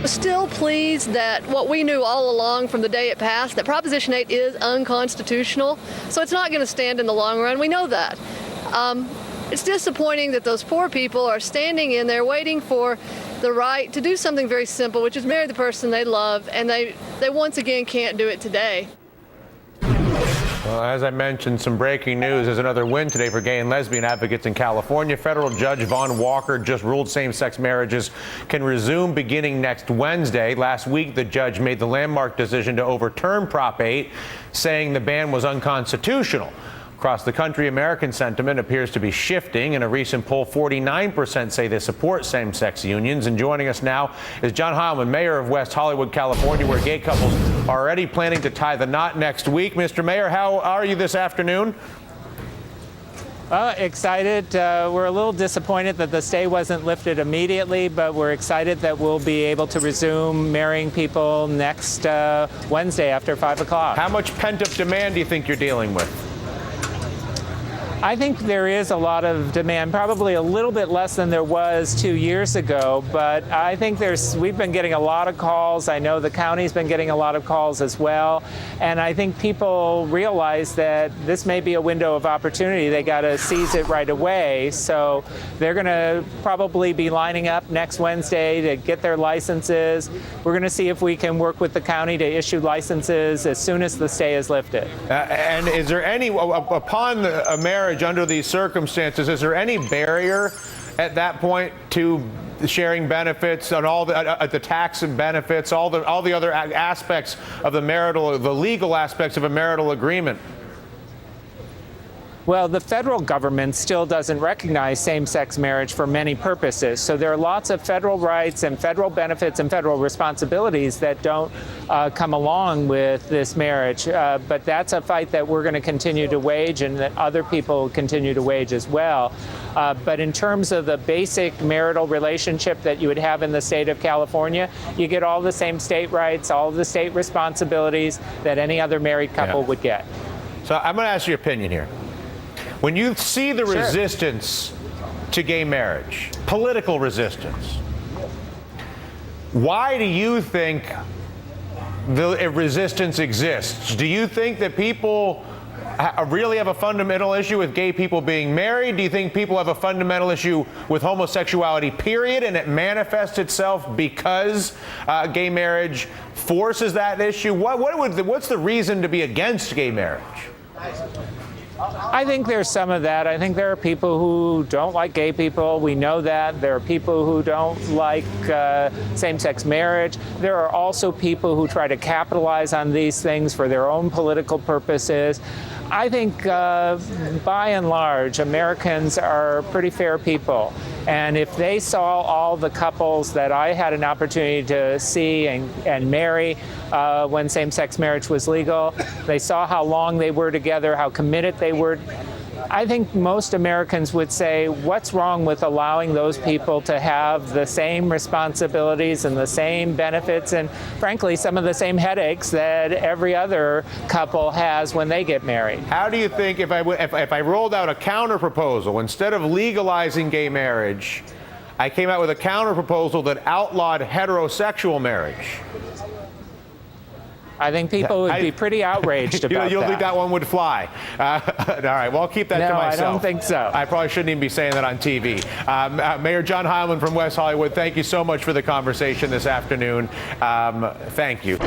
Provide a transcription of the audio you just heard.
still pleased that what we knew all along from the day it passed, that Proposition 8 is unconstitutional, so it's not going to stand in the long run. We know that. It's disappointing that those poor people are standing in there waiting for the right to do something very simple, which is marry the person they love, and they once again can't do it today. Well, as I mentioned, some breaking news. There's another win today for gay and lesbian advocates in California. Federal Judge Vaughn Walker just ruled same-sex marriages can resume beginning next Wednesday. Last week, the judge made the landmark decision to overturn Prop 8, saying the ban was unconstitutional. Across the country, American sentiment appears to be shifting. In a recent poll, 49% say they support same-sex unions. And joining us now is John Heilman, mayor of West Hollywood, California, where gay couples are already planning to tie the knot next week. Mr. Mayor, how are you this afternoon? Excited. We're a little disappointed that the stay wasn't lifted immediately, but we're excited that we'll be able to resume marrying people next Wednesday after 5 o'clock. How much pent-up demand do you think you're dealing with? I think there is a lot of demand, probably a little bit less than there was 2 years ago, but I think we've been getting a lot of calls. I know the county's been getting a lot of calls as well, and I think people realize that this may be a window of opportunity. They got to seize it right away, so they're going to probably be lining up next Wednesday to get their licenses. We're going to see if we can work with the county to issue licenses as soon as the stay is lifted. And is there any, upon a marriage under these circumstances, is there any barrier at that point to sharing benefits and all the tax and benefits, all the other aspects of the legal aspects of a marital agreement? Well, the federal government still doesn't recognize same-sex marriage for many purposes. So there are lots of federal rights and federal benefits and federal responsibilities that don't come along with this marriage. But that's a fight that we're going to continue to wage and that other people continue to wage as well. But in terms of the basic marital relationship that you would have in the state of California, you get all the same state rights, all of the state responsibilities that any other married couple would get. So I'm going to ask your opinion here. When you see the resistance to gay marriage, political resistance, why do you think the resistance exists? Do you think that people really have a fundamental issue with gay people being married? Do you think people have a fundamental issue with homosexuality, period, and it manifests itself because gay marriage forces that issue? What's the reason to be against gay marriage? I think there's some of that. I think there are people who don't like gay people. We know that. There are people who don't like same-sex marriage. There are also people who try to capitalize on these things for their own political purposes. I think by and large, Americans are pretty fair people. And if they saw all the couples that I had an opportunity to see and marry when same-sex marriage was legal, they saw how long they were together, how committed they were. I think most Americans would say, what's wrong with allowing those people to have the same responsibilities and the same benefits and, frankly, some of the same headaches that every other couple has when they get married? How do you think if I rolled out a counter proposal, instead of legalizing gay marriage, I came out with a counter proposal that outlawed heterosexual marriage? I think people would be pretty outraged about that. You think that one would fly? All right, well, I'll keep that to myself. No, I don't think so. I probably shouldn't even be saying that on TV. Mayor John Heilman from West Hollywood, thank you so much for the conversation this afternoon. Thank you.